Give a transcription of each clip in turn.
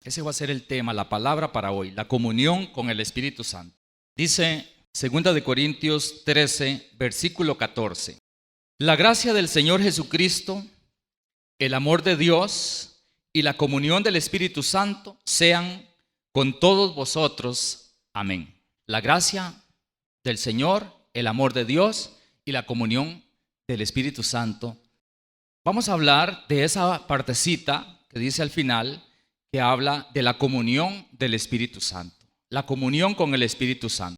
Ese va a ser el tema, la palabra para hoy, la comunión con el Espíritu Santo. Dice 2 Corintios 13, versículo 14. La gracia del Señor Jesucristo, el amor de Dios y la comunión del Espíritu Santo sean con todos vosotros. Amén. La gracia del Señor, el amor de Dios y la comunión del Espíritu Santo. Vamos a hablar de esa partecita que dice al final, que habla de la comunión del Espíritu Santo. La comunión con el Espíritu Santo.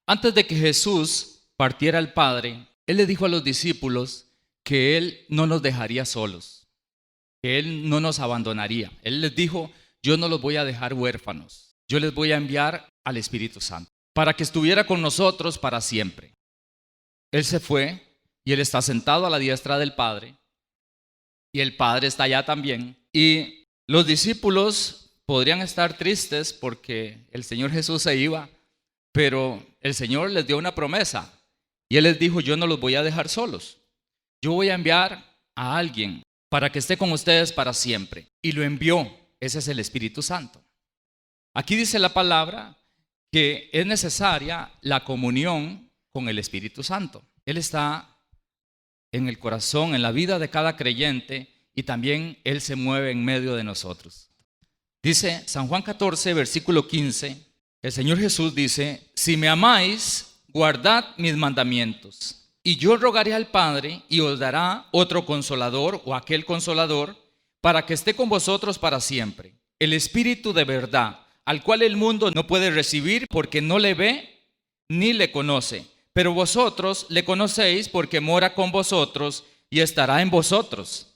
Antes de que Jesús partiera al Padre, Él le dijo a los discípulos que Él no nos dejaría solos, que Él no nos abandonaría. Él les dijo, yo no los voy a dejar huérfanos, yo les voy a enviar al Espíritu Santo, para que estuviera con nosotros para siempre. Él se fue y Él está sentado a la diestra del Padre, y el Padre está allá también, y los discípulos podrían estar tristes porque el Señor Jesús se iba, pero el Señor les dio una promesa y Él les dijo, yo no los voy a dejar solos. Yo voy a enviar a alguien para que esté con ustedes para siempre. Y lo envió. Ese es el Espíritu Santo. Aquí dice la palabra que es necesaria la comunión con el Espíritu Santo. Él está en el corazón, en la vida de cada creyente, y también Él se mueve en medio de nosotros. Dice San Juan 14, versículo 15, el Señor Jesús dice, si me amáis, guardad mis mandamientos, y yo rogaré al Padre, y os dará otro consolador, o aquel consolador, para que esté con vosotros para siempre. El Espíritu de verdad, al cual el mundo no puede recibir, porque no le ve, ni le conoce. Pero vosotros le conocéis, porque mora con vosotros, y estará en vosotros.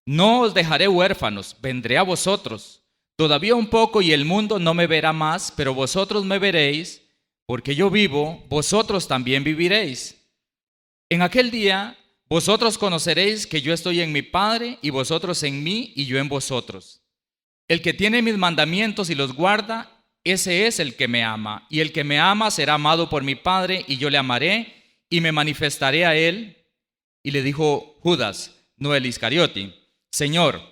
No os dejaré huérfanos, vendré a vosotros. Todavía un poco y el mundo no me verá más, pero vosotros me veréis, porque yo vivo, vosotros también viviréis. En aquel día vosotros conoceréis que yo estoy en mi Padre, y vosotros en mí, y yo en vosotros. El que tiene mis mandamientos y los guarda, ese es el que me ama. Y el que me ama será amado por mi Padre, y yo le amaré, y me manifestaré a él. Y le dijo Judas, no el Iscariote, Señor,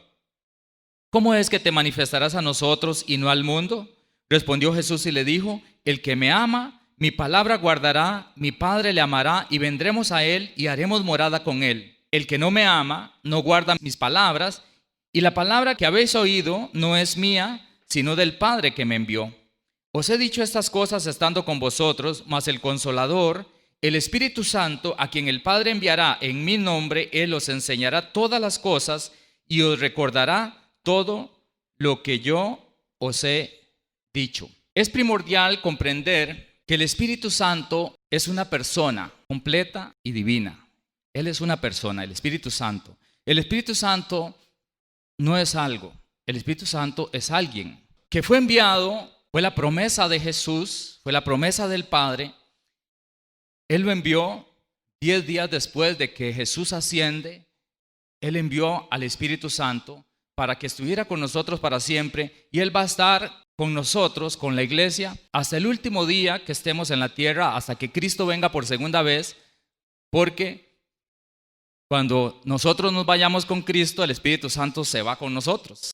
¿cómo es que te manifestarás a nosotros y no al mundo? Respondió Jesús y le dijo, el que me ama, mi palabra guardará, mi Padre le amará y vendremos a él y haremos morada con él. El que no me ama, no guarda mis palabras, y la palabra que habéis oído no es mía, sino del Padre que me envió. Os he dicho estas cosas estando con vosotros, mas el Consolador, el Espíritu Santo, a quien el Padre enviará en mi nombre, Él os enseñará todas las cosas y os recordará todo lo que yo os he dicho. Es primordial comprender que el Espíritu Santo es una persona completa y divina. Él es una persona, el Espíritu Santo. El Espíritu Santo no es algo, el Espíritu Santo es alguien que fue enviado, fue la promesa de Jesús, fue la promesa del Padre. Él lo envió 10 días después de que Jesús asciende. Él envió al Espíritu Santo para que estuviera con nosotros para siempre, y Él va a estar con nosotros, con la iglesia, hasta el último día que estemos en la tierra, hasta que Cristo venga por segunda vez, porque cuando nosotros nos vayamos con Cristo, el Espíritu Santo se va con nosotros.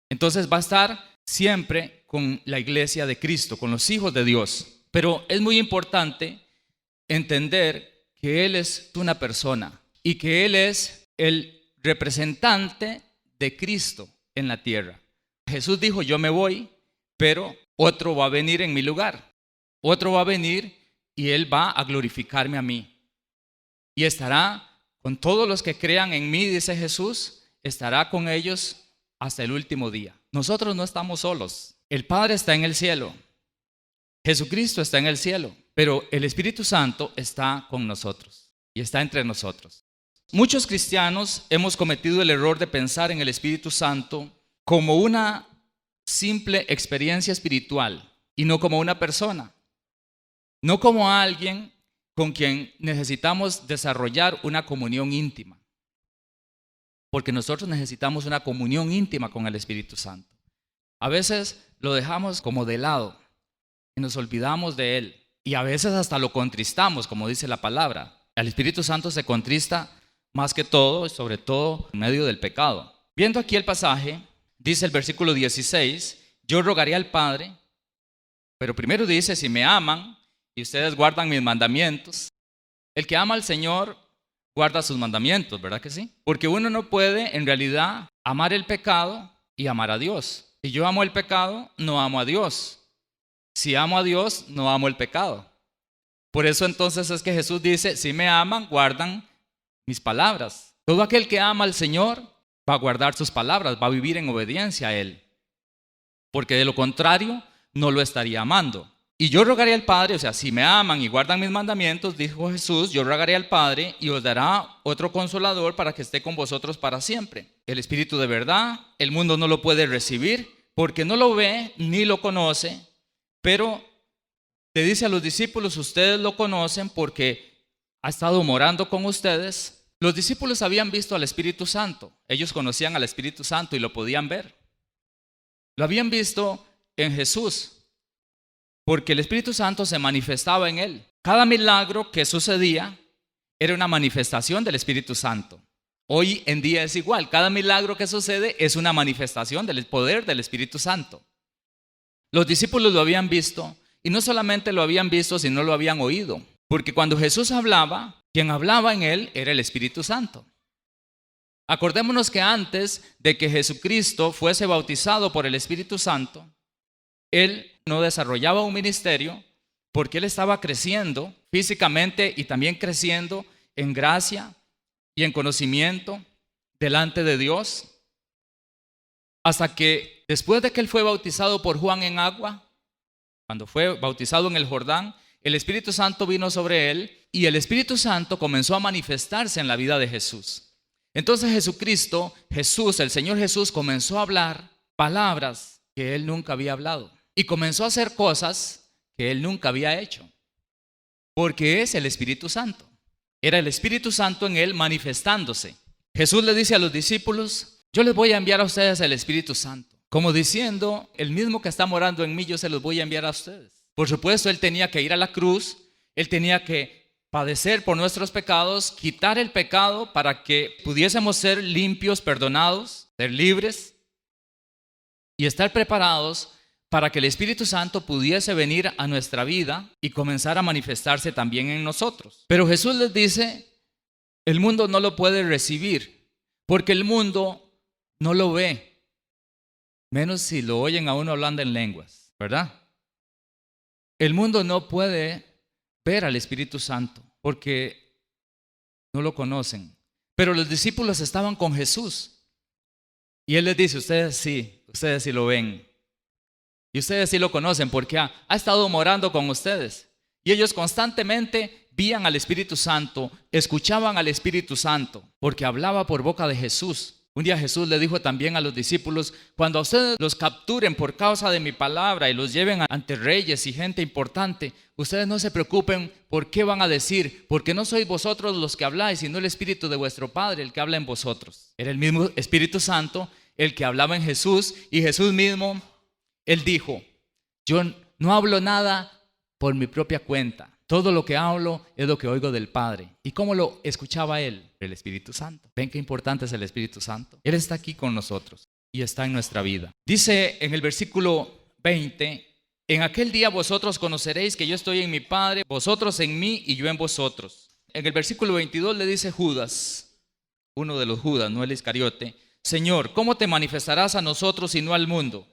Entonces va a estar siempre con la iglesia de Cristo, con los hijos de Dios. Pero es muy importante entender que Él es una persona y que Él es el representante de Cristo en la tierra. Jesús dijo, yo me voy, pero otro va a venir en mi lugar. Otro va a venir y Él va a glorificarme a mí. Y estará con todos los que crean en mí, dice Jesús, estará con ellos hasta el último día. Nosotros no estamos solos. El Padre está en el cielo. Jesucristo está en el cielo. Pero el Espíritu Santo está con nosotros y está entre nosotros. Muchos cristianos hemos cometido el error de pensar en el Espíritu Santo como una simple experiencia espiritual y no como una persona, no como alguien con quien necesitamos desarrollar una comunión íntima, porque nosotros necesitamos una comunión íntima con el Espíritu Santo. A veces lo dejamos como de lado y nos olvidamos de Él, y a veces hasta lo contristamos, como dice la palabra. El Espíritu Santo se contrista más que todo, sobre todo en medio del pecado. Viendo aquí el pasaje, dice el versículo 16, yo rogaré al Padre, pero primero dice, si me aman y ustedes guardan mis mandamientos. El que ama al Señor guarda sus mandamientos, ¿verdad que sí? Porque uno no puede en realidad amar el pecado y amar a Dios. Si yo amo el pecado, no amo a Dios. Si amo a Dios, no amo el pecado. Por eso entonces es que Jesús dice, si me aman, guardan mis palabras. Todo aquel que ama al Señor va a guardar sus palabras, va a vivir en obediencia a Él. Porque de lo contrario, no lo estaría amando. Y yo rogaré al Padre, o sea, si me aman y guardan mis mandamientos, dijo Jesús, yo rogaré al Padre y os dará otro consolador para que esté con vosotros para siempre. El Espíritu de verdad, el mundo no lo puede recibir porque no lo ve ni lo conoce, pero le dice a los discípulos, ustedes lo conocen porque ha estado morando con ustedes. Los discípulos habían visto al Espíritu Santo, ellos conocían al Espíritu Santo y lo podían ver. Lo habían visto en Jesús, porque el Espíritu Santo se manifestaba en él. Cada milagro que sucedía era una manifestación del Espíritu Santo. Hoy en día es igual, cada milagro que sucede es una manifestación del poder del Espíritu Santo. Los discípulos lo habían visto, y no solamente lo habían visto, sino lo habían oído. Porque cuando Jesús hablaba, quien hablaba en él era el Espíritu Santo. Acordémonos que antes de que Jesucristo fuese bautizado por el Espíritu Santo, él no desarrollaba un ministerio porque él estaba creciendo físicamente y también creciendo en gracia y en conocimiento delante de Dios. Hasta que después de que él fue bautizado por Juan en agua, cuando fue bautizado en el Jordán, el Espíritu Santo vino sobre él y el Espíritu Santo comenzó a manifestarse en la vida de Jesús. Entonces Jesús, el Señor Jesús, comenzó a hablar palabras que él nunca había hablado y comenzó a hacer cosas que él nunca había hecho, porque es el Espíritu Santo. Era el Espíritu Santo en él manifestándose. Jesús le dice a los discípulos, yo les voy a enviar a ustedes el Espíritu Santo. Como diciendo, el mismo que está morando en mí, yo se los voy a enviar a ustedes. Por supuesto, él tenía que ir a la cruz, él tenía que padecer por nuestros pecados, quitar el pecado para que pudiésemos ser limpios, perdonados, ser libres y estar preparados para que el Espíritu Santo pudiese venir a nuestra vida y comenzar a manifestarse también en nosotros. Pero Jesús les dice, el mundo no lo puede recibir porque el mundo no lo ve. Menos si lo oyen a uno hablando en lenguas, ¿verdad? El mundo no puede ver al Espíritu Santo porque no lo conocen. Pero los discípulos estaban con Jesús y Él les dice, ustedes sí lo ven. Y ustedes sí lo conocen porque ha estado morando con ustedes. Y ellos constantemente vían al Espíritu Santo, escuchaban al Espíritu Santo porque hablaba por boca de Jesús. Un día Jesús le dijo también a los discípulos, cuando a ustedes los capturen por causa de mi palabra y los lleven ante reyes y gente importante, ustedes no se preocupen por qué van a decir, porque no sois vosotros los que habláis, sino el Espíritu de vuestro Padre el que habla en vosotros. Era el mismo Espíritu Santo el que hablaba en Jesús y Jesús mismo, él dijo, yo no hablo nada por mi propia cuenta. Todo lo que hablo es lo que oigo del Padre. ¿Y cómo lo escuchaba él? El Espíritu Santo. ¿Ven qué importante es el Espíritu Santo? Él está aquí con nosotros y está en nuestra vida. Dice en el versículo 20, en aquel día vosotros conoceréis que yo estoy en mi Padre, vosotros en mí y yo en vosotros. En el versículo 22 le dice Judas, uno de los Judas, no el Iscariote, Señor, ¿cómo te manifestarás a nosotros y no al mundo?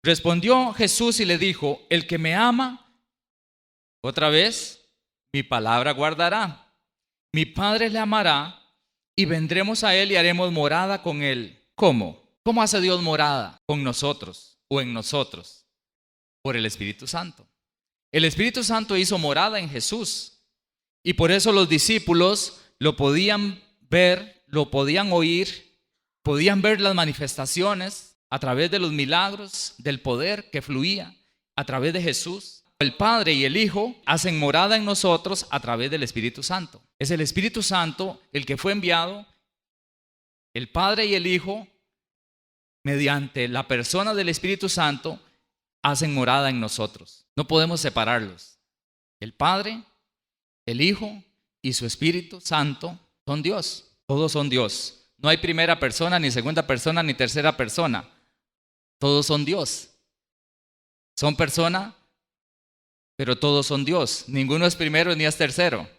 Respondió Jesús y le dijo, el que me ama, otra vez, mi palabra guardará. Mi Padre le amará y vendremos a él y haremos morada con él. ¿Cómo? ¿Cómo hace Dios morada con nosotros o en nosotros? Por el Espíritu Santo. El Espíritu Santo hizo morada en Jesús y por eso los discípulos lo podían ver, lo podían oír, podían ver las manifestaciones a través de los milagros, del poder que fluía a través de Jesús. El Padre y el Hijo hacen morada en nosotros a través del Espíritu Santo. Es el Espíritu Santo el que fue enviado. El Padre y el Hijo, mediante la persona del Espíritu Santo, hacen morada en nosotros. No podemos separarlos. El Padre, el Hijo y su Espíritu Santo son Dios. Todos son Dios. No hay primera persona, ni segunda persona, ni tercera persona. Todos son Dios. Son persona, pero todos son Dios. Ninguno es primero ni es tercero.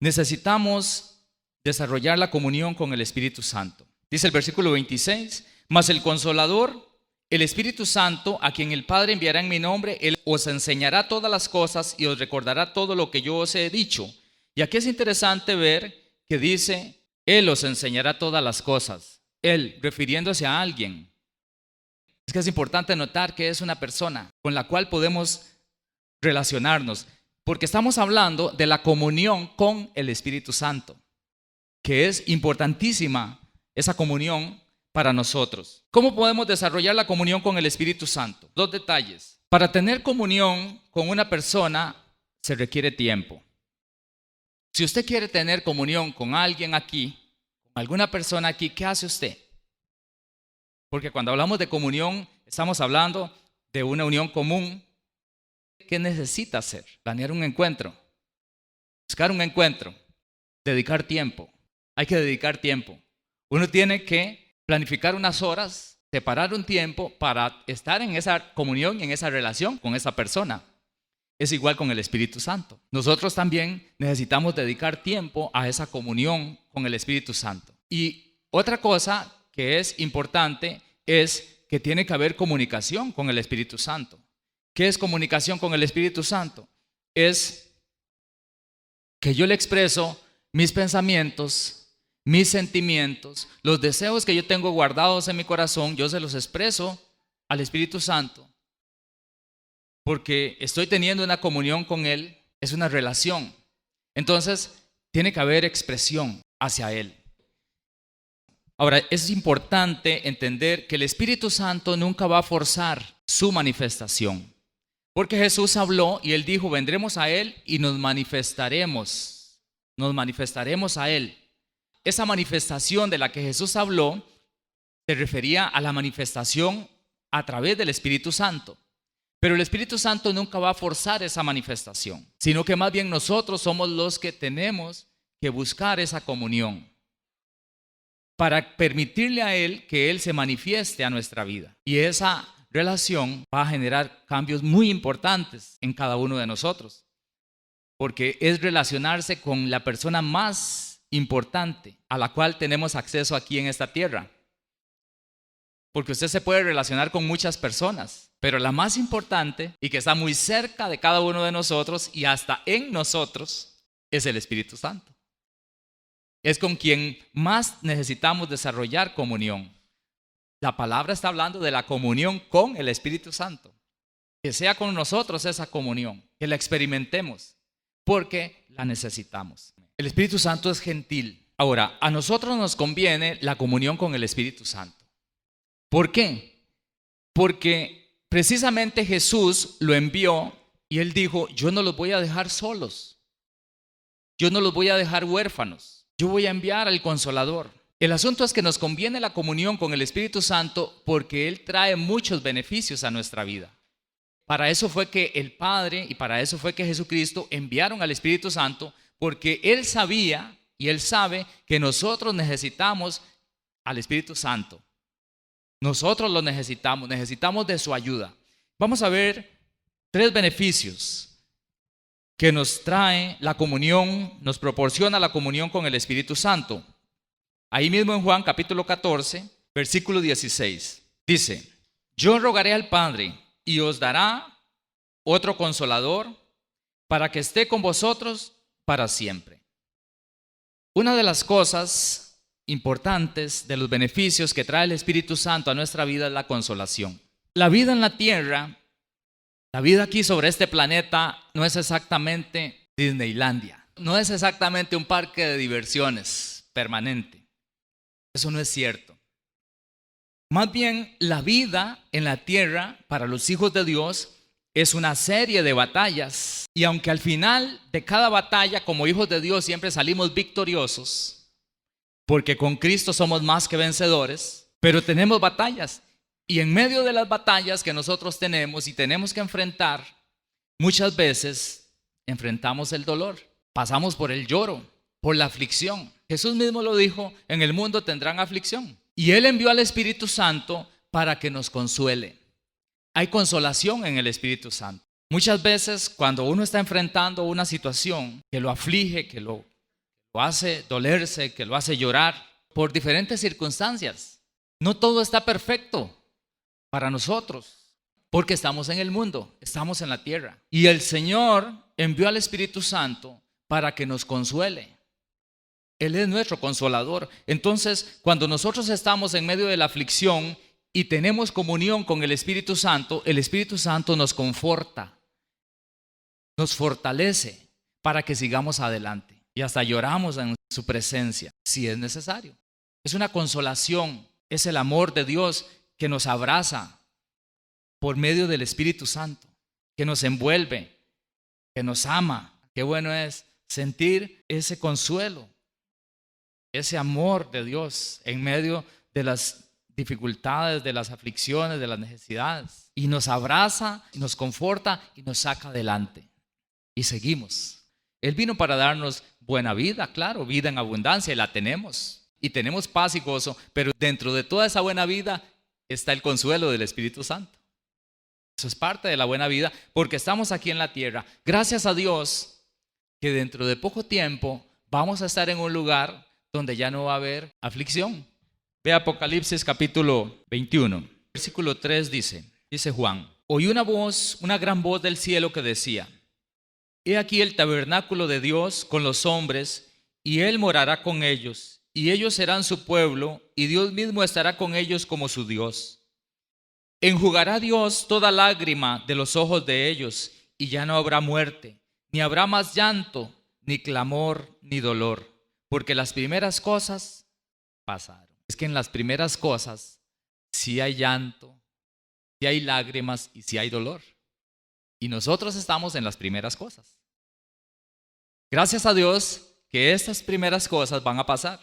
Necesitamos desarrollar la comunión con el Espíritu Santo. Dice el versículo 26, mas el Consolador, el Espíritu Santo, a quien el Padre enviará en mi nombre, Él os enseñará todas las cosas y os recordará todo lo que yo os he dicho. Y aquí es interesante ver que dice, Él os enseñará todas las cosas. Él, refiriéndose a alguien. Es que es importante notar que es una persona con la cual podemos relacionarnos, porque estamos hablando de la comunión con el Espíritu Santo, que es importantísima esa comunión para nosotros. ¿Cómo podemos desarrollar la comunión con el Espíritu Santo? 2 detalles. Para tener comunión con una persona se requiere tiempo. Si usted quiere tener comunión con alguien aquí, con alguna persona aquí, ¿qué hace usted? Porque cuando hablamos de comunión, estamos hablando de una unión común. ¿Qué necesita hacer? Planear un encuentro, buscar un encuentro, dedicar tiempo. Hay que dedicar tiempo. Uno tiene que planificar unas horas, separar un tiempo para estar en esa comunión y en esa relación con esa persona. Es igual con el Espíritu Santo. Nosotros también necesitamos dedicar tiempo a esa comunión con el Espíritu Santo. Y otra cosa que es importante es que tiene que haber comunicación con el Espíritu Santo. ¿Qué es comunicación con el Espíritu Santo? Es que yo le expreso mis pensamientos, mis sentimientos, los deseos que yo tengo guardados en mi corazón, yo se los expreso al Espíritu Santo, porque estoy teniendo una comunión con Él, es una relación. Entonces, tiene que haber expresión hacia Él. Ahora, es importante entender que el Espíritu Santo nunca va a forzar su manifestación. Porque Jesús habló y Él dijo, vendremos a Él y nos manifestaremos a Él. Esa manifestación de la que Jesús habló se refería a la manifestación a través del Espíritu Santo. Pero el Espíritu Santo nunca va a forzar esa manifestación, sino que más bien nosotros somos los que tenemos que buscar esa comunión para permitirle a Él que Él se manifieste a nuestra vida. Y esa relación va a generar cambios muy importantes en cada uno de nosotros, porque es relacionarse con la persona más importante a la cual tenemos acceso aquí en esta tierra. Porque usted se puede relacionar con muchas personas, pero la más importante y que está muy cerca de cada uno de nosotros y hasta en nosotros es el Espíritu Santo. Es con quien más necesitamos desarrollar comunión. La palabra está hablando de la comunión con el Espíritu Santo. Que sea con nosotros esa comunión, que la experimentemos, porque la necesitamos. El Espíritu Santo es gentil. Ahora, a nosotros nos conviene la comunión con el Espíritu Santo. ¿Por qué? Porque precisamente Jesús lo envió y Él dijo, yo no los voy a dejar solos. Yo no los voy a dejar huérfanos. Yo voy a enviar al Consolador. El asunto es que nos conviene la comunión con el Espíritu Santo porque Él trae muchos beneficios a nuestra vida. Para eso fue que el Padre y para eso fue que Jesucristo enviaron al Espíritu Santo, porque Él sabía y Él sabe que nosotros necesitamos al Espíritu Santo. Nosotros lo necesitamos de su ayuda. Vamos a ver 3 beneficios que nos trae la comunión, nos proporciona la comunión con el Espíritu Santo. Ahí mismo en Juan capítulo 14, versículo 16, dice, yo rogaré al Padre y os dará otro consolador para que esté con vosotros para siempre. Una de las cosas importantes de los beneficios que trae el Espíritu Santo a nuestra vida es la consolación. La vida en la tierra, la vida aquí sobre este planeta no es exactamente Disneylandia, no es exactamente un parque de diversiones permanente. Eso no es cierto. Más bien, la vida en la tierra para los hijos de Dios es una serie de batallas. Y aunque al final de cada batalla, como hijos de Dios, siempre salimos victoriosos, porque con Cristo somos más que vencedores, pero tenemos batallas. Y en medio de las batallas que nosotros tenemos y tenemos que enfrentar, muchas veces enfrentamos el dolor, pasamos por el lloro, por la aflicción. Jesús mismo lo dijo, en el mundo tendrán aflicción. Y Él envió al Espíritu Santo para que nos consuele. Hay consolación en el Espíritu Santo. Muchas veces cuando uno está enfrentando una situación que lo aflige, que lo hace dolerse, que lo hace llorar por diferentes circunstancias, no todo está perfecto para nosotros, porque estamos en el mundo, estamos en la tierra. Y el Señor envió al Espíritu Santo para que nos consuele. Él es nuestro consolador. Entonces, cuando nosotros estamos en medio de la aflicción y tenemos comunión con el Espíritu Santo nos conforta, nos fortalece para que sigamos adelante. Y hasta lloramos en su presencia, si es necesario. Es una consolación, es el amor de Dios que nos abraza por medio del Espíritu Santo, que nos envuelve, que nos ama. Qué bueno es sentir ese consuelo, ese amor de Dios en medio de las dificultades, de las aflicciones, de las necesidades. Y nos abraza, y nos conforta y nos saca adelante. Y seguimos. Él vino para darnos buena vida, claro, vida en abundancia, y la tenemos. Y tenemos paz y gozo, pero dentro de toda esa buena vida está el consuelo del Espíritu Santo. Eso es parte de la buena vida, porque estamos aquí en la tierra. Gracias a Dios que dentro de poco tiempo vamos a estar en un lugar donde ya no va a haber aflicción. Ve Apocalipsis capítulo 21, versículo 3 dice Juan: oí una gran voz del cielo que decía: he aquí el tabernáculo de Dios con los hombres, y Él morará con ellos, y ellos serán su pueblo, y Dios mismo estará con ellos como su Dios. Enjugará Dios toda lágrima de los ojos de ellos, y ya no habrá muerte, ni habrá más llanto, ni clamor, ni dolor, porque las primeras cosas pasaron. Es que en las primeras cosas sí hay llanto, sí hay lágrimas y sí hay dolor. Y nosotros estamos en las primeras cosas. Gracias a Dios que estas primeras cosas van a pasar.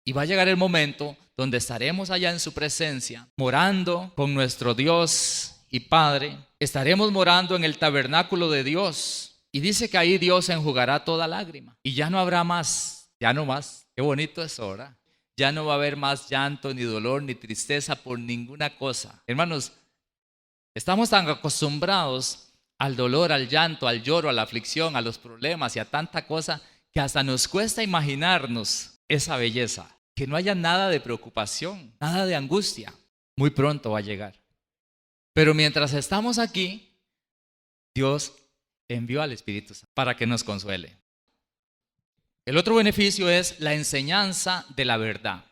Y va a llegar el momento donde estaremos allá en su presencia, morando con nuestro Dios y Padre. Estaremos morando en el tabernáculo de Dios. Y dice que ahí Dios enjugará toda lágrima. Y ya no habrá más, ya no más. Qué bonito es ahora. Ya no va a haber más llanto, ni dolor, ni tristeza por ninguna cosa. Hermanos, estamos tan acostumbrados al dolor, al llanto, al lloro, a la aflicción, a los problemas y a tanta cosa que hasta nos cuesta imaginarnos esa belleza. Que no haya nada de preocupación, nada de angustia. Muy pronto va a llegar. Pero mientras estamos aquí, Dios envió al Espíritu Santo para que nos consuele. El otro beneficio es la enseñanza de la verdad.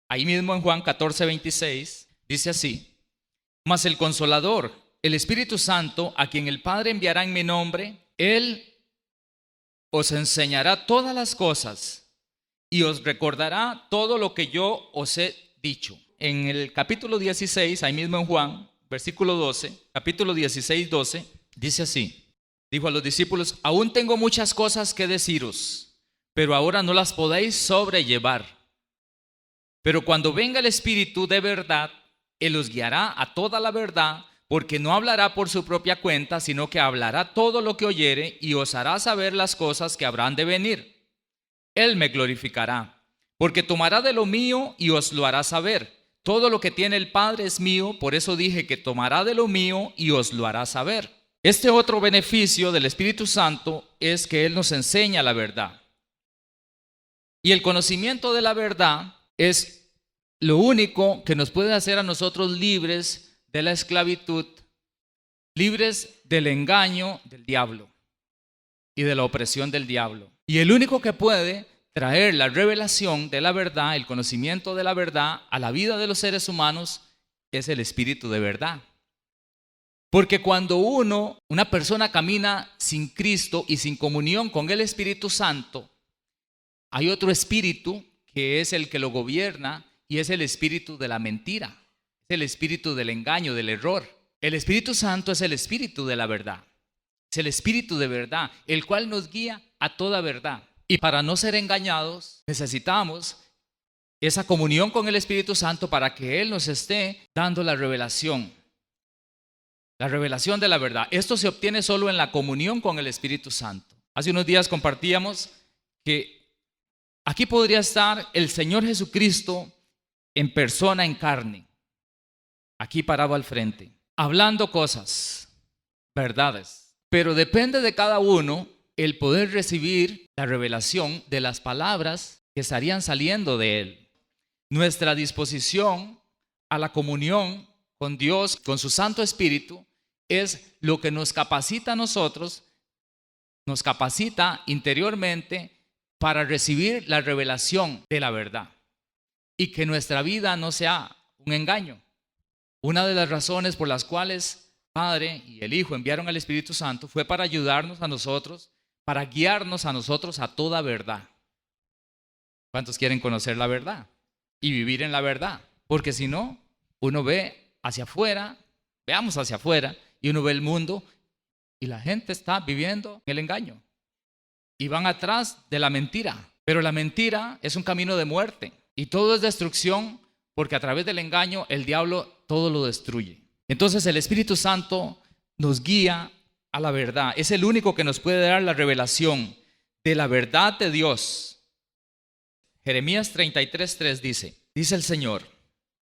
Ahí mismo en Juan 14:26 dice así: mas el Consolador, el Espíritu Santo, a quien el Padre enviará en mi nombre, Él os enseñará todas las cosas y os recordará todo lo que yo os he dicho. En el capítulo 16, ahí mismo en Juan, versículo 12, capítulo 16, 12, dice así: dijo a los discípulos: aún tengo muchas cosas que deciros, pero ahora no las podéis sobrellevar. Pero cuando venga el Espíritu de verdad, Él os guiará a toda la verdad, porque no hablará por su propia cuenta, sino que hablará todo lo que oyere y os hará saber las cosas que habrán de venir. Él me glorificará, porque tomará de lo mío y os lo hará saber. Todo lo que tiene el Padre es mío, por eso dije que tomará de lo mío y os lo hará saber. Este otro beneficio del Espíritu Santo es que Él nos enseña la verdad. Y el conocimiento de la verdad es lo único que nos puede hacer a nosotros libres de la esclavitud, libres del engaño del diablo y de la opresión del diablo. Y el único que puede traer la revelación de la verdad, el conocimiento de la verdad a la vida de los seres humanos es el Espíritu de verdad. Porque cuando una persona camina sin Cristo y sin comunión con el Espíritu Santo, hay otro espíritu que es el que lo gobierna y es el espíritu de la mentira, es el espíritu del engaño, del error. El Espíritu Santo es el espíritu de la verdad, es el espíritu de verdad, el cual nos guía a toda verdad. Y para no ser engañados, necesitamos esa comunión con el Espíritu Santo para que Él nos esté dando la revelación de la verdad. Esto se obtiene solo en la comunión con el Espíritu Santo. Hace unos días compartíamos que aquí podría estar el Señor Jesucristo en persona, en carne, aquí parado al frente, hablando cosas, verdades. Pero depende de cada uno el poder recibir la revelación de las palabras que estarían saliendo de Él. Nuestra disposición a la comunión con Dios, con su Santo Espíritu, es lo que nos capacita a nosotros, nos capacita interiormente para recibir la revelación de la verdad y que nuestra vida no sea un engaño. Una de las razones por las cuales Padre y el Hijo enviaron al Espíritu Santo fue para ayudarnos a nosotros, para guiarnos a nosotros a toda verdad. ¿Cuántos quieren conocer la verdad y vivir en la verdad? Porque si no, uno ve hacia afuera, veamos hacia afuera, y uno ve el mundo y la gente está viviendo en el engaño y van atrás de la mentira. Pero la mentira es un camino de muerte y todo es destrucción, porque a través del engaño el diablo todo lo destruye. Entonces el Espíritu Santo nos guía a la verdad. Es el único que nos puede dar la revelación de la verdad de Dios. Jeremías 33:3 dice el Señor: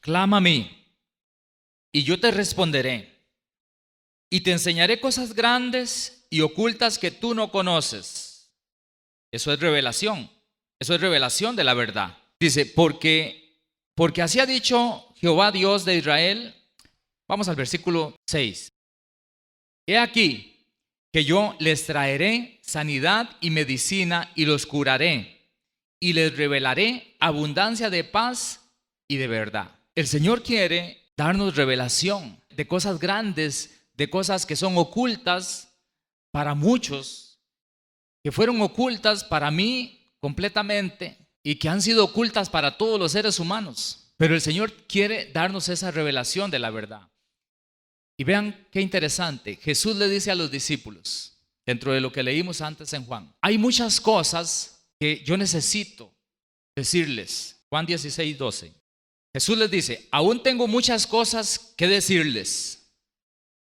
clama a mí y yo te responderé y te enseñaré cosas grandes y ocultas que tú no conoces. Eso es revelación de la verdad. Dice, porque así ha dicho Jehová Dios de Israel. Vamos al versículo 6. He aquí que yo les traeré sanidad y medicina y los curaré y les revelaré abundancia de paz y de verdad. El Señor quiere darnos revelación de cosas grandes, de cosas que son ocultas para muchos, que fueron ocultas para mí completamente y que han sido ocultas para todos los seres humanos. Pero el Señor quiere darnos esa revelación de la verdad. Y vean qué interesante. Jesús le dice a los discípulos, dentro de lo que leímos antes en Juan, hay muchas cosas que yo necesito decirles. Juan 16:12. Jesús les dice, aún tengo muchas cosas que decirles,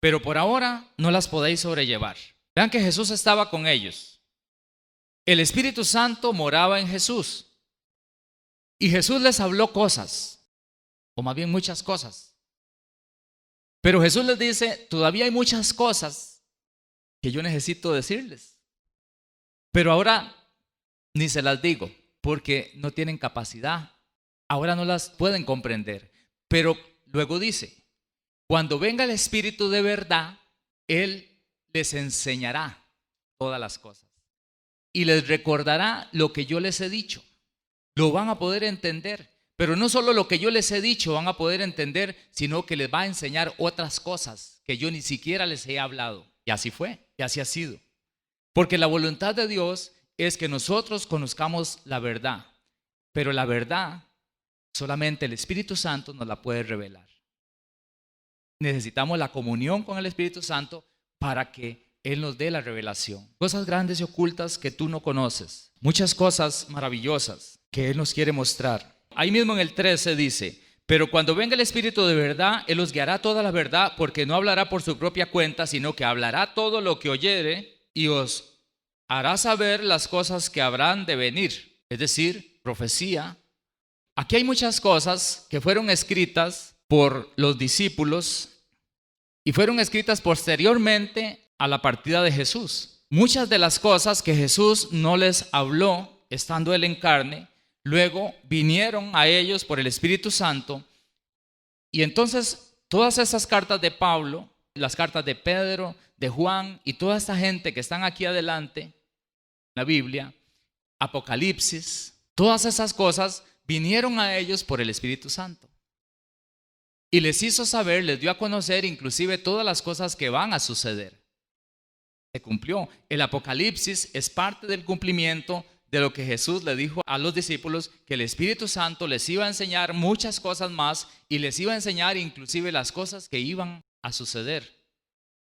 pero por ahora no las podéis sobrellevar. Vean que Jesús estaba con ellos. El Espíritu Santo moraba en Jesús. Y Jesús les habló cosas, o más bien muchas cosas. Pero Jesús les dice, todavía hay muchas cosas que yo necesito decirles. Pero ahora ni se las digo, porque no tienen capacidad. Ahora no las pueden comprender. Pero luego dice, cuando venga el Espíritu de verdad, Él les enseñará todas las cosas. Y les recordará lo que yo les he dicho. Lo van a poder entender. Pero no solo lo que yo les he dicho van a poder entender, sino que les va a enseñar otras cosas que yo ni siquiera les he hablado. Y así fue, y así ha sido. Porque la voluntad de Dios es que nosotros conozcamos la verdad. Pero la verdad solamente el Espíritu Santo nos la puede revelar. Necesitamos la comunión con el Espíritu Santo para que Él nos dé la revelación. Cosas grandes y ocultas que tú no conoces. Muchas cosas maravillosas que Él nos quiere mostrar. Ahí mismo en el 13 dice, pero cuando venga el Espíritu de verdad, Él os guiará toda la verdad, porque no hablará por su propia cuenta, sino que hablará todo lo que oyere y os hará saber las cosas que habrán de venir. Es decir, profecía. Aquí hay muchas cosas que fueron escritas por los discípulos y fueron escritas posteriormente a la partida de Jesús. Muchas de las cosas que Jesús no les habló estando Él en carne, luego vinieron a ellos por el Espíritu Santo. Y entonces todas esas cartas de Pablo, las cartas de Pedro, de Juan y toda esta gente que están aquí adelante en la Biblia, Apocalipsis, todas esas cosas vinieron a ellos por el Espíritu Santo. Y les hizo saber, les dio a conocer inclusive todas las cosas que van a suceder. Se cumplió. El Apocalipsis es parte del cumplimiento de lo que Jesús le dijo a los discípulos, que el Espíritu Santo les iba a enseñar muchas cosas más y les iba a enseñar inclusive las cosas que iban a suceder,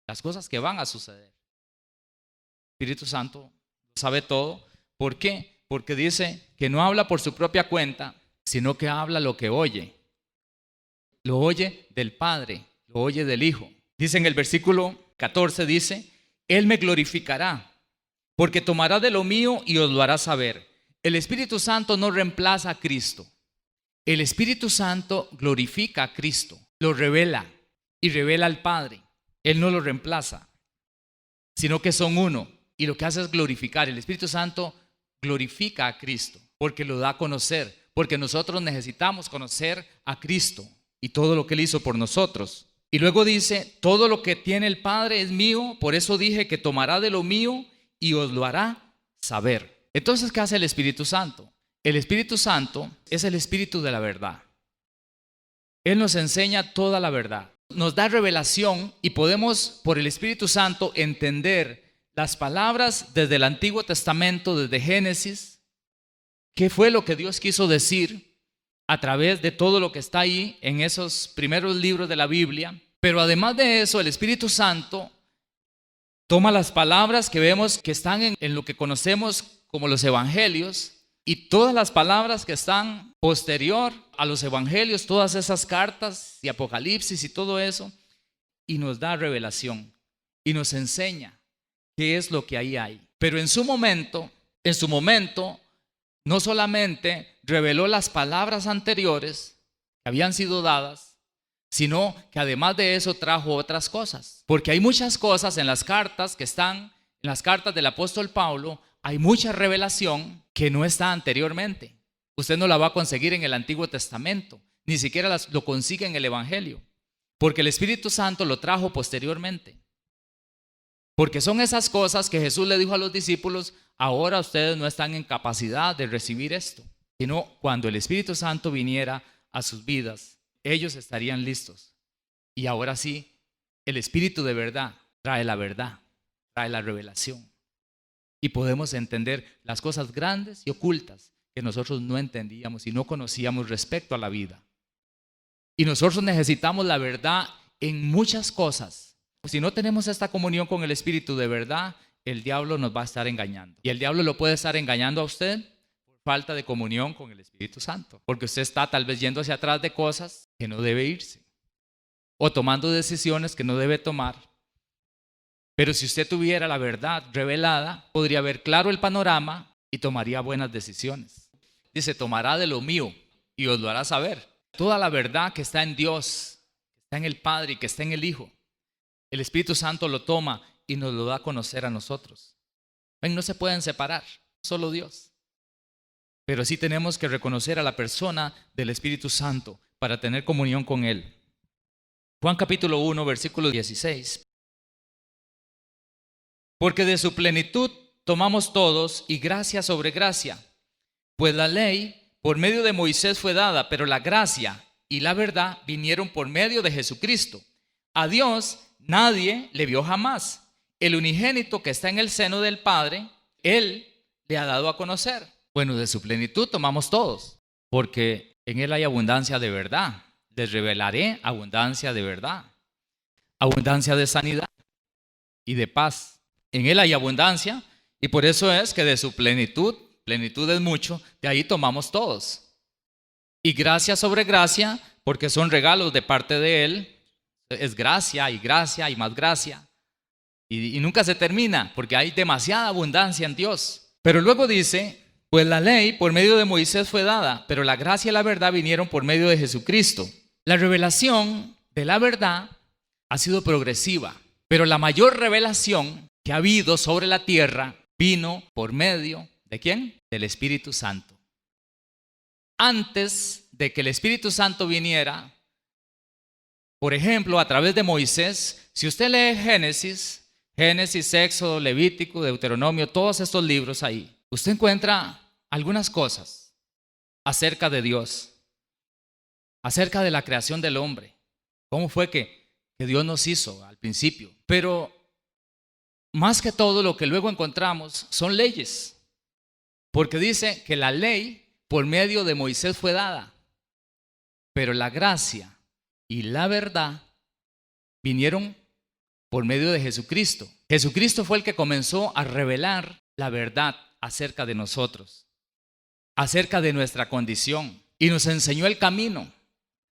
las cosas que van a suceder. El Espíritu Santo sabe todo. ¿Por qué? Porque dice que no habla por su propia cuenta, sino que habla lo que oye. Lo oye del Padre, lo oye del Hijo. Dice en el versículo 14, dice, Él me glorificará, porque tomará de lo mío y os lo hará saber. El Espíritu Santo no reemplaza a Cristo. El Espíritu Santo glorifica a Cristo, lo revela y revela al Padre. Él no lo reemplaza, sino que son uno. Y lo que hace es glorificar. El Espíritu Santo glorifica a Cristo porque lo da a conocer, porque nosotros necesitamos conocer a Cristo y todo lo que Él hizo por nosotros. Y luego dice, todo lo que tiene el Padre es mío, por eso dije que tomará de lo mío y os lo hará saber. Entonces, ¿qué hace el Espíritu Santo? El Espíritu Santo es el Espíritu de la verdad. Él nos enseña toda la verdad. Nos da revelación y podemos, por el Espíritu Santo, entender las palabras desde el Antiguo Testamento, desde Génesis. ¿Qué fue lo que Dios quiso decir a través de todo lo que está ahí en esos primeros libros de la Biblia? Pero además de eso, el Espíritu Santo toma las palabras que vemos que están en lo que conocemos como los evangelios y todas las palabras que están posterior a los evangelios, todas esas cartas y Apocalipsis y todo eso, y nos da revelación y nos enseña qué es lo que ahí hay. Pero en su momento, no solamente reveló las palabras anteriores que habían sido dadas, sino que además de eso trajo otras cosas. Porque hay muchas cosas en las cartas que están, en las cartas del apóstol Pablo, hay mucha revelación que no está anteriormente. Usted no la va a conseguir en el Antiguo Testamento, ni siquiera lo consigue en el Evangelio, porque el Espíritu Santo lo trajo posteriormente. Porque son esas cosas que Jesús le dijo a los discípulos, ahora ustedes no están en capacidad de recibir esto, sino cuando el Espíritu Santo viniera a sus vidas, ellos estarían listos. Y ahora sí, el Espíritu de verdad, trae la revelación. Y podemos entender las cosas grandes y ocultas que nosotros no entendíamos y no conocíamos respecto a la vida. Y nosotros necesitamos la verdad en muchas cosas. Si no tenemos esta comunión con el Espíritu de verdad, el diablo nos va a estar engañando. Y el diablo lo puede estar engañando a usted por falta de comunión con el Espíritu Santo. Porque usted está tal vez yendo hacia atrás de cosas que no debe irse. O tomando decisiones que no debe tomar. Pero si usted tuviera la verdad revelada, podría ver claro el panorama y tomaría buenas decisiones. Dice, tomará de lo mío y os lo hará saber. Toda la verdad que está en Dios, que está en el Padre y que está en el Hijo, el Espíritu Santo lo toma y nos lo da a conocer a nosotros. Ven, no se pueden separar, solo Dios. Pero sí tenemos que reconocer a la persona del Espíritu Santo para tener comunión con Él. Juan capítulo 1, versículo 16. Porque de su plenitud tomamos todos y gracia sobre gracia. Pues la ley por medio de Moisés fue dada, pero la gracia y la verdad vinieron por medio de Jesucristo. A Dios nadie le vio jamás. El unigénito que está en el seno del Padre, Él le ha dado a conocer. Bueno, de su plenitud tomamos todos, porque en Él hay abundancia de verdad. Les revelaré abundancia de verdad, abundancia de sanidad y de paz. En Él hay abundancia y por eso es que de su plenitud es mucho, de ahí tomamos todos. Y gracia sobre gracia, porque son regalos de parte de Él, es gracia y más gracia. Y nunca se termina, porque hay demasiada abundancia en Dios. Pero luego dice, pues la ley por medio de Moisés fue dada, pero la gracia y la verdad vinieron por medio de Jesucristo. La revelación de la verdad ha sido progresiva, pero la mayor revelación que ha habido sobre la tierra vino por medio ¿de quién? Del Espíritu Santo. Antes de que el Espíritu Santo viniera, por ejemplo, a través de Moisés, si usted lee Génesis, Éxodo, Levítico, Deuteronomio, todos estos libros ahí, usted encuentra algunas cosas acerca de Dios, acerca de la creación del hombre, cómo fue que Dios nos hizo al principio. Pero más que todo lo que luego encontramos son leyes. Porque dice que la ley por medio de Moisés fue dada, pero la gracia y la verdad vinieron por medio de Jesucristo. Jesucristo fue el que comenzó a revelar la verdad acerca de nosotros, acerca de nuestra condición, y nos enseñó el camino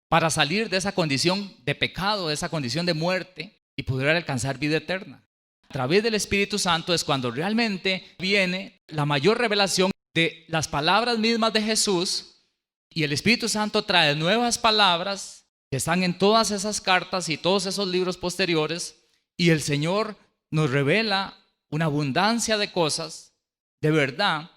para salir de esa condición de pecado, de esa condición de muerte y poder alcanzar vida eterna. A través del Espíritu Santo es cuando realmente viene la mayor revelación de las palabras mismas de Jesús, y el Espíritu Santo trae nuevas palabras que están en todas esas cartas y todos esos libros posteriores, y el Señor nos revela una abundancia de cosas de verdad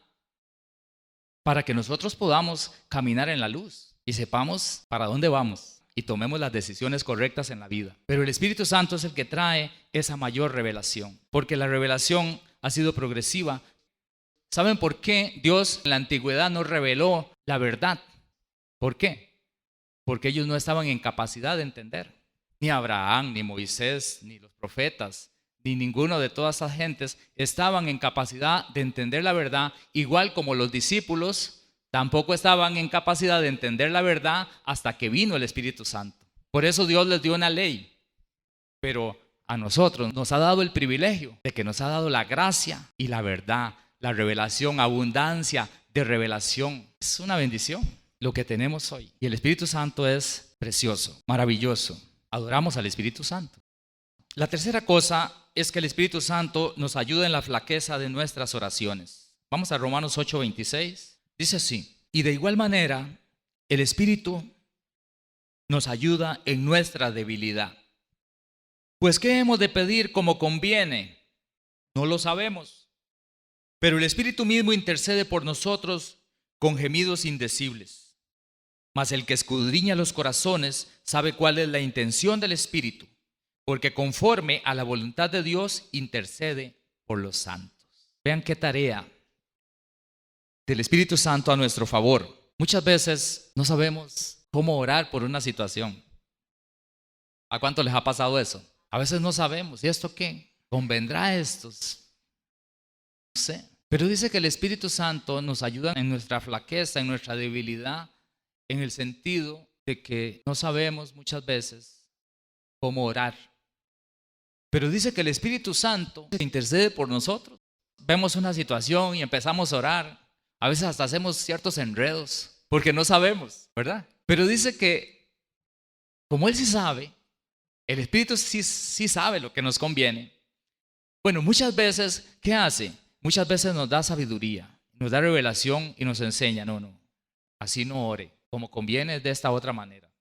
para que nosotros podamos caminar en la luz y sepamos para dónde vamos y tomemos las decisiones correctas en la vida. Pero el Espíritu Santo es el que trae esa mayor revelación, porque la revelación ha sido progresiva. ¿Saben por qué Dios en la antigüedad no reveló la verdad? ¿Por qué? Porque ellos no estaban en capacidad de entender. Ni Abraham, ni Moisés, ni los profetas, ni ninguno de todas esas gentes estaban en capacidad de entender la verdad, igual como los discípulos tampoco estaban en capacidad de entender la verdad hasta que vino el Espíritu Santo. Por eso Dios les dio una ley, pero a nosotros nos ha dado el privilegio de que nos ha dado la gracia y la verdad, la revelación, abundancia de revelación. Es una bendición lo que tenemos hoy. Y el Espíritu Santo es precioso, maravilloso. Adoramos al Espíritu Santo. La tercera cosa es que el Espíritu Santo nos ayuda en la flaqueza de nuestras oraciones. Vamos a Romanos 8:26. Dice así: y de igual manera, el Espíritu nos ayuda en nuestra debilidad. Pues, ¿qué hemos de pedir como conviene? No lo sabemos. Pero el Espíritu mismo intercede por nosotros con gemidos indecibles. Mas el que escudriña los corazones sabe cuál es la intención del Espíritu, porque conforme a la voluntad de Dios intercede por los santos. Vean qué tarea del Espíritu Santo a nuestro favor. Muchas veces no sabemos cómo orar por una situación. ¿A cuánto les ha pasado eso? A veces no sabemos, ¿y esto qué? ¿Convendrá esto? No sé. Pero dice que el Espíritu Santo nos ayuda en nuestra flaqueza, en nuestra debilidad, en el sentido de que no sabemos muchas veces cómo orar. Pero dice que el Espíritu Santo intercede por nosotros. Vemos una situación y empezamos a orar. A veces hasta hacemos ciertos enredos porque no sabemos, ¿verdad? Pero dice que como Él sí sabe, el Espíritu sí sabe lo que nos conviene. Bueno, muchas veces, ¿qué hace? Muchas veces nos da sabiduría, nos da revelación y nos enseña, no, así no ore, como conviene de esta otra manera.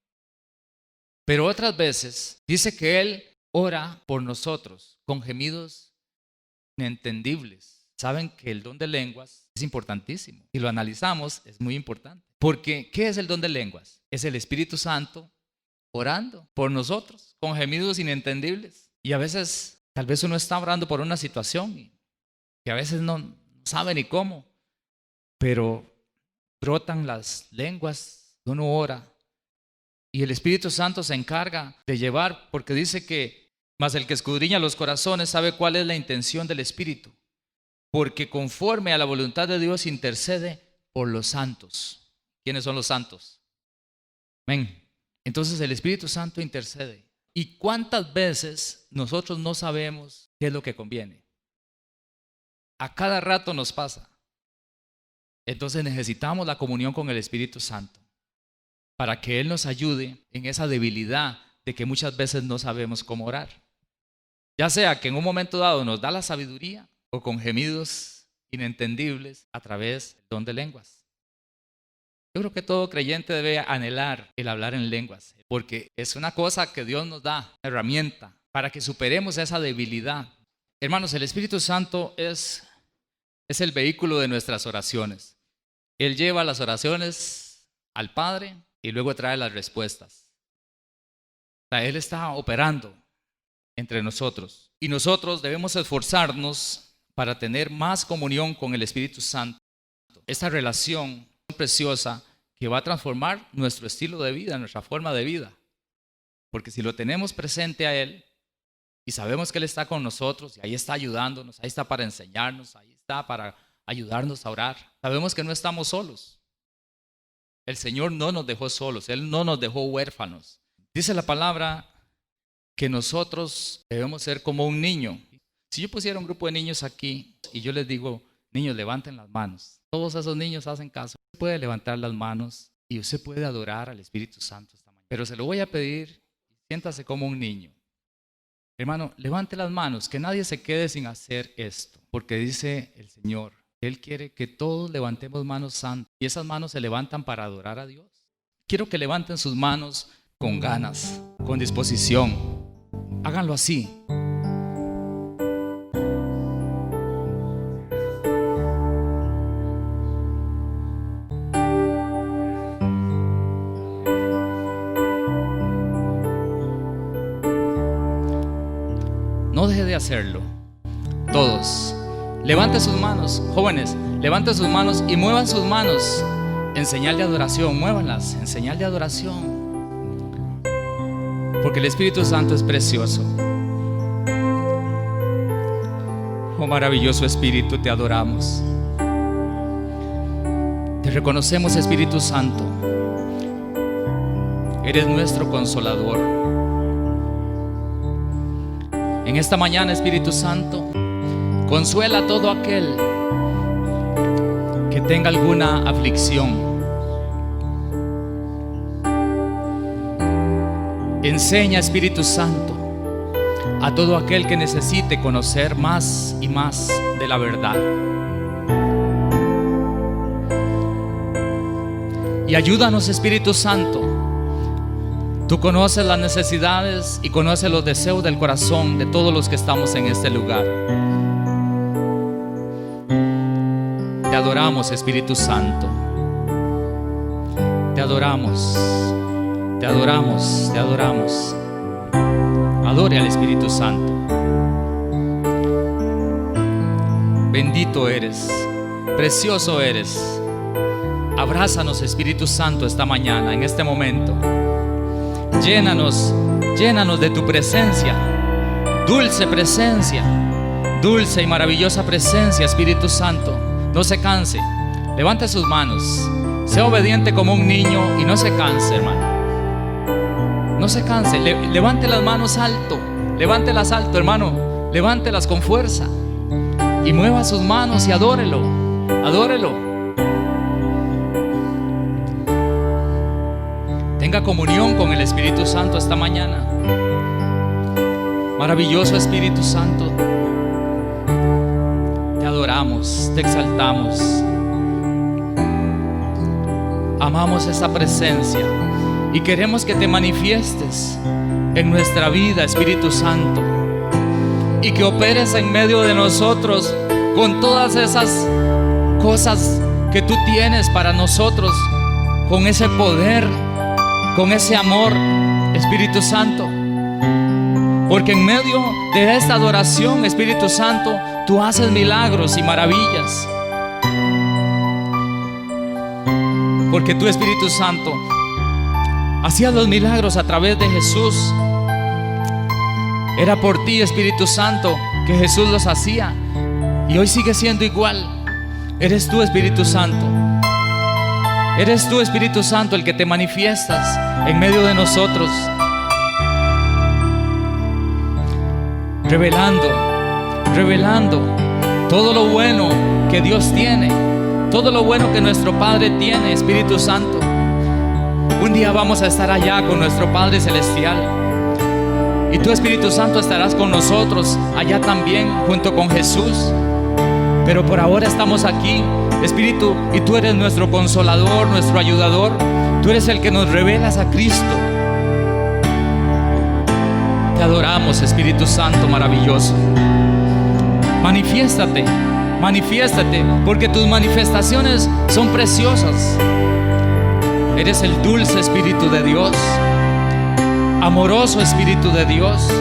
Pero otras veces dice que Él ora por nosotros con gemidos inentendibles. Saben que el don de lenguas es importantísimo. Si lo analizamos, es muy importante. Porque, ¿qué es el don de lenguas? Es el Espíritu Santo orando por nosotros con gemidos inentendibles. Y a veces, tal vez uno está orando por una situación que a veces no sabe ni cómo, pero brotan las lenguas, uno ora y el Espíritu Santo se encarga de llevar, porque dice que mas el que escudriña los corazones sabe cuál es la intención del Espíritu, porque conforme a la voluntad de Dios intercede por los santos. ¿Quiénes son los santos? Amén. Entonces el Espíritu Santo intercede. ¿Y cuántas veces nosotros no sabemos qué es lo que conviene? A cada rato nos pasa. Entonces necesitamos la comunión con el Espíritu Santo para que Él nos ayude en esa debilidad de que muchas veces no sabemos cómo orar. Ya sea que en un momento dado nos da la sabiduría o con gemidos inentendibles a través del don de lenguas. Yo creo que todo creyente debe anhelar el hablar en lenguas, porque es una cosa que Dios nos da, una herramienta para que superemos esa debilidad. Hermanos, el Espíritu Santo es el vehículo de nuestras oraciones. Él lleva las oraciones al Padre y luego trae las respuestas. O sea, Él está operando entre nosotros y nosotros debemos esforzarnos para tener más comunión con el Espíritu Santo. Esta relación preciosa que va a transformar nuestro estilo de vida, nuestra forma de vida. Porque si lo tenemos presente a Él y sabemos que Él está con nosotros y ahí está ayudándonos, ahí está para enseñarnos, ahí está para ayudarnos a orar, sabemos que no estamos solos. El Señor no nos dejó solos, Él no nos dejó huérfanos. Dice la palabra que nosotros debemos ser como un niño. Si yo pusiera un grupo de niños aquí y yo les digo, niños, levanten las manos. Todos esos niños hacen caso. Usted puede levantar las manos y usted puede adorar al Espíritu Santo esta mañana. Pero se lo voy a pedir, siéntase como un niño. Hermano, levante las manos, que nadie se quede sin hacer esto. Porque dice el Señor, que Él quiere que todos levantemos manos santas. Y esas manos se levantan para adorar a Dios. Quiero que levanten sus manos con ganas, con disposición. Háganlo así. No deje de hacerlo. Todos. Levanten sus manos, jóvenes, levanten sus manos y muevan sus manos en señal de adoración. Muévanlas en señal de adoración. Porque el Espíritu Santo es precioso. Oh maravilloso Espíritu, te adoramos. Te reconocemos, Espíritu Santo. Eres nuestro consolador. En esta mañana, Espíritu Santo, consuela a todo aquel que tenga alguna aflicción. Enseña, Espíritu Santo, a todo aquel que necesite conocer más y más de la verdad. Y ayúdanos, Espíritu Santo. Tú conoces las necesidades y conoces los deseos del corazón de todos los que estamos en este lugar. Te adoramos, Espíritu Santo. Te adoramos. Te adoramos, te adoramos. Adore al Espíritu Santo. Bendito eres, precioso eres. Abrázanos, Espíritu Santo, esta mañana, en este momento. Llénanos, llénanos de tu presencia. Dulce presencia, dulce y maravillosa presencia, Espíritu Santo. No se canse, levante sus manos. Sea obediente como un niño y no se canse, hermano. No se canse, levante las manos alto. Levántelas alto, hermano. Levántelas con fuerza. Y mueva sus manos y adórelo. Adórelo. Tenga comunión con el Espíritu Santo esta mañana. Maravilloso Espíritu Santo. Te adoramos, te exaltamos. Amamos esa presencia. Y queremos que te manifiestes en nuestra vida, Espíritu Santo, y que operes en medio de nosotros con todas esas cosas que tú tienes para nosotros, con ese poder, con ese amor, Espíritu Santo. Porque en medio de esta adoración, Espíritu Santo, tú haces milagros y maravillas. Porque tú, Espíritu Santo, hacías los milagros a través de Jesús. Era por ti, Espíritu Santo, que Jesús los hacía. Y hoy sigue siendo igual. Eres tú, Espíritu Santo. Eres tú, Espíritu Santo, el que te manifiestas en medio de nosotros. Revelando todo lo bueno que Dios tiene. Todo lo bueno que nuestro Padre tiene, Espíritu Santo. Un día vamos a estar allá con nuestro Padre Celestial. Y tú, Espíritu Santo, estarás con nosotros allá también, junto con Jesús. Pero por ahora estamos aquí, Espíritu, y tú eres nuestro consolador, nuestro ayudador. Tú eres el que nos revelas a Cristo. Te adoramos, Espíritu Santo maravilloso. Manifiéstate, manifiéstate, porque tus manifestaciones son preciosas. Eres el dulce Espíritu de Dios, amoroso Espíritu de Dios.